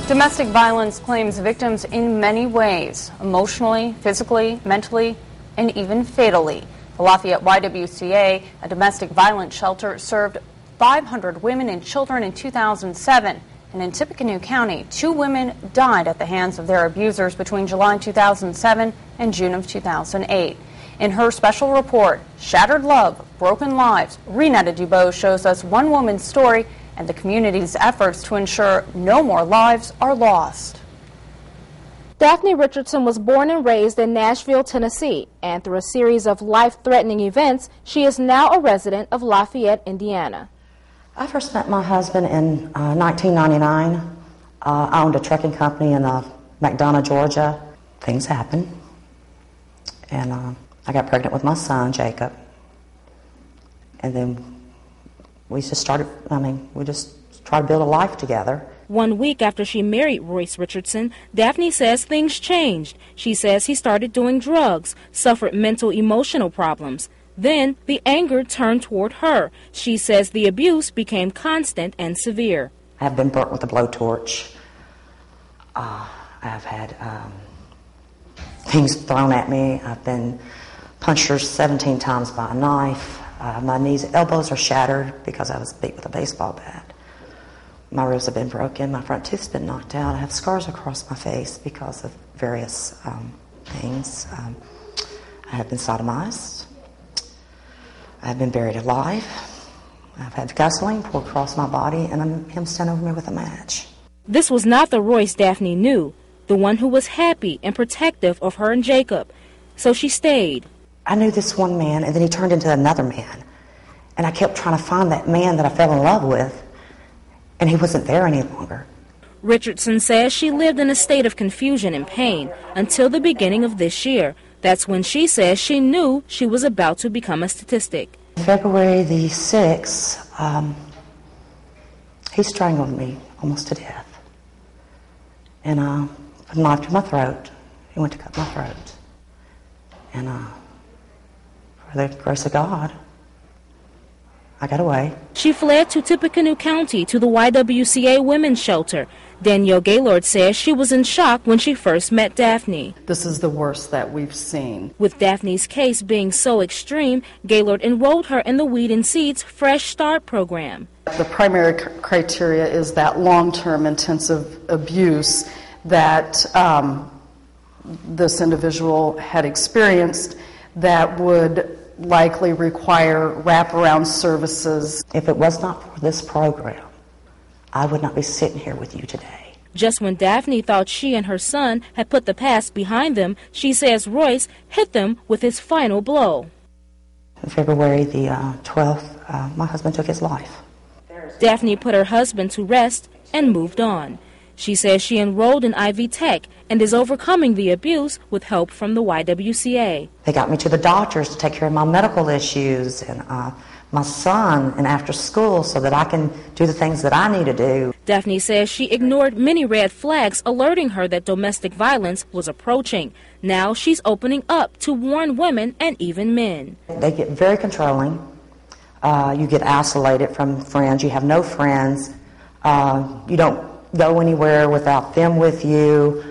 Domestic violence claims victims in many ways, emotionally, physically, mentally, and even fatally. The Lafayette YWCA, a domestic violence shelter, served 500 women and children in 2007. And in Tippecanoe County, 2 women died at the hands of their abusers between July 2007 and June of 2008. In her special report, Shattered Love, Broken Lives, Renetta Dubose shows us one woman's story and the community's efforts to ensure no more lives are lost. Daphne Richardson was born and raised in Nashville, Tennessee, and through a series of life-threatening events, she is now a resident of Lafayette, Indiana. I first met my husband in 1999. I owned a trucking company in McDonough, Georgia. Things happened, and I got pregnant with my son, Jacob. And then we just started, we just tried to build a life together. 1 week after she married Royce Richardson, Daphne says things changed. She says he started doing drugs, suffered mental emotional problems. Then the anger turned toward her. She says the abuse became constant and severe. I have been burnt with a blowtorch. I've had things thrown at me. I've been punched 17 times by a knife. My knees and elbows are shattered because I was beat with a baseball bat. My ribs have been broken. My front tooth's been knocked out. I have scars across my face because of various things. I have been sodomized. I have been buried alive. I've had gasoline poured across my body, and him stand over me with a match. This was not the Royce Daphne knew, the one who was happy and protective of her and Jacob. So she stayed. I knew this one man, and then he turned into another man. And I kept trying to find that man that I fell in love with, and he wasn't there any longer. Richardson says she lived in a state of confusion and pain until the beginning of this year. That's when she says she knew she was about to become a statistic. February the 6th, he strangled me almost to death. And put a knife to my throat. He went to cut my throat. And for the grace of God, I got away. She fled to Tippecanoe County to the YWCA Women's Shelter. Danielle Gaylord says she was in shock when she first met Daphne. This is the worst that we've seen. With Daphne's case being so extreme, Gaylord enrolled her in the Weed and Seeds Fresh Start program. The primary criteria is that long-term intensive abuse that this individual had experienced that would likely require wraparound services. If it was not for this program, I would not be sitting here with you today. Just when Daphne thought she and her son had put the past behind them, she says Royce hit them with his final blow. On February the 12th, my husband took his life. Daphne put her husband to rest and moved on. She says she enrolled in Ivy Tech and is overcoming the abuse with help from the YWCA. They got me to the doctors to take care of my medical issues and my son and after school so that I can do the things that I need to do. Daphne says she ignored many red flags alerting her that domestic violence was approaching. Now she's opening up to warn women and even men. They get very controlling. You get isolated from friends. You have no friends. You don't go anywhere without them with you.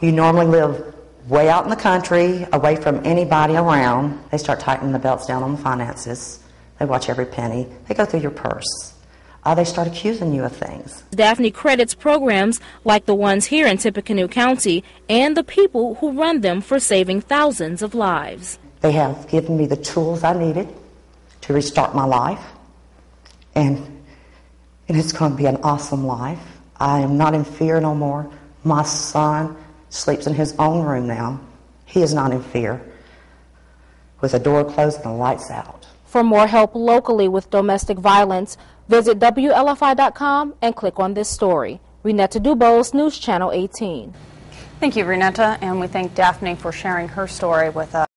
You normally live way out in the country, away from anybody around. They start tightening the belts down on the finances. They watch every penny. They go through your purse. They start accusing you of things. Daphne credits programs like the ones here in Tippecanoe County and the people who run them for saving thousands of lives. They have given me the tools I needed to restart my life, and it's going to be an awesome life. I am not in fear no more. My son sleeps in his own room now. He is not in fear, with the door closed and the lights out. For more help locally with domestic violence, visit WLFI.com and click on this story. Renetta Dubose, News Channel 18. Thank you, Renetta, and we thank Daphne for sharing her story with us.